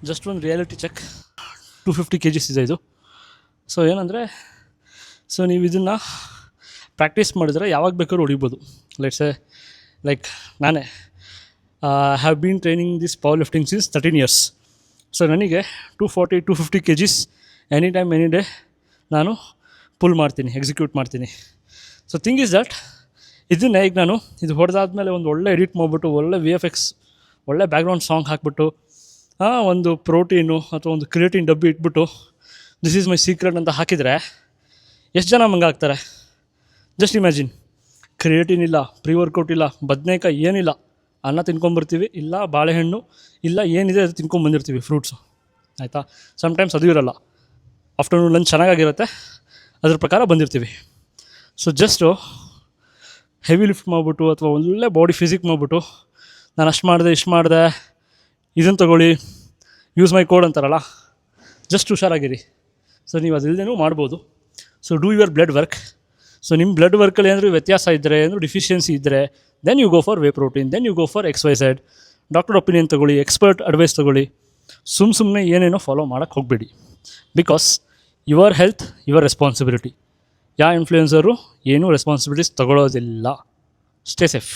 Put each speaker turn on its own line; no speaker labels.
Just ಒಂದು reality check. 250 kgs ಇದೆ ಇದು. ಸೊ ಏನಂದರೆ, ಸೊ ನೀವು ಇದನ್ನು ಪ್ರಾಕ್ಟೀಸ್ ಮಾಡಿದ್ರೆ ಯಾವಾಗ ಬೇಕಾದ್ರೂ ಹೊಡಿಬೋದು. ಲೆಟ್ಸ್ ಲೈಕ್ ನಾನೇ have been training this power lifting since 13 years. So ನನಗೆ 240-250 kgs any time any day ನಾನು ಪುಲ್ ಮಾಡ್ತೀನಿ, ಎಕ್ಸಿಕ್ಯೂಟ್ ಮಾಡ್ತೀನಿ. ಸೊ ಥಿಂಗ್ ಈಸ್ ದಟ್ ಇದನ್ನೇ ಈಗ ನಾನು ಇದು ಹೊಡೆದಾದ್ಮೇಲೆ ಒಂದು ಒಳ್ಳೆ ಎಡಿಟ್ ಮಾಡಿಬಿಟ್ಟು, ಒಳ್ಳೆ VFX, ಒಳ್ಳೆ ಬ್ಯಾಕ್ಗ್ರೌಂಡ್ ಸಾಂಗ್ ಹಾಕ್ಬಿಟ್ಟು, ಒಂದು ಪ್ರೋಟೀನು ಅಥವಾ ಒಂದು ಕ್ರಿಯೇಟಿನ್ ಡಬ್ಬಿ ಇಟ್ಬಿಟ್ಟು ದಿಸ್ ಈಸ್ ಮೈ ಸೀಕ್ರೆಟ್ ಅಂತ ಹಾಕಿದರೆ ಎಷ್ಟು ಜನ ಮಂಗಾಗ್ತಾರೆ? Just imagine. ಕ್ರಿಯೇಟಿನ್ ಇಲ್ಲ, ಪ್ರೀ ವರ್ಕೌಟ್ ಇಲ್ಲ, ಬದನೇಕಾಯಿ ಏನಿಲ್ಲ, ಅನ್ನ ತಿನ್ಕೊಂಬರ್ತೀವಿ, ಇಲ್ಲ ಬಾಳೆಹಣ್ಣು, ಇಲ್ಲ ಏನಿದೆ ಅದು ತಿನ್ಕೊಂಬಂದಿರ್ತೀವಿ, ಫ್ರೂಟ್ಸು, ಆಯಿತಾ. ಸಮ್ಟೈಮ್ಸ್ ಅದು ಇರೋಲ್ಲ, ಆಫ್ಟರ್ನೂನ್ ಲಂಚ್ ಚೆನ್ನಾಗಾಗಿರುತ್ತೆ, ಅದ್ರ ಪ್ರಕಾರ ಬಂದಿರ್ತೀವಿ. ಸೊ ಜಸ್ಟು ಹೆವಿ ಲಿಫ್ಟ್ ಮಾಡಿಬಿಟ್ಟು ಅಥವಾ ಒಳ್ಳೆ ಬಾಡಿ ಫಿಸಿಕ್ ಮಾಡಿಬಿಟ್ಟು ನಾನು ಅಷ್ಟು ಮಾಡಿದೆ ಇಷ್ಟು ಮಾಡಿದೆ, ಇದನ್ನು ತೊಗೊಳ್ಳಿ, ಯೂಸ್ ಮೈ ಕೋಡ್ ಅಂತಾರಲ್ಲ, ಜಸ್ಟ್ ಹುಷಾರಾಗಿರಿ. ಸೊ ನೀವು ಅದಿಲ್ಲದೇನೂ ಮಾಡ್ಬೋದು. So do your blood work. So ನಿಮ್ಮ ಬ್ಲಡ್ ವರ್ಕಲ್ಲಿ ಏನಾದರೂ ವ್ಯತ್ಯಾಸ ಇದ್ದರೆ, ಏನಾದರೂ ಡಿಫಿಷಿಯನ್ಸಿ ಇದ್ದರೆ, then you go for whey protein, then you go for XYZ. Doctor opinion ತೊಗೊಳ್ಳಿ, ಎಕ್ಸ್ಪರ್ಟ್ ಅಡ್ವೈಸ್ ತೊಗೊಳ್ಳಿ. ಸುಮ್ಮನೆ ಏನೇನೋ ಫಾಲೋ ಮಾಡೋಕ್ಕೆ ಹೋಗಬೇಡಿ. Because your health your responsibility. ಯಾವ ಇನ್ಫ್ಲೂಯೆನ್ಸರು ಏನೂ ರೆಸ್ಪಾನ್ಸಿಬಿಲಿಟೀಸ್ ತೊಗೊಳ್ಳೋದಿಲ್ಲ. Stay safe.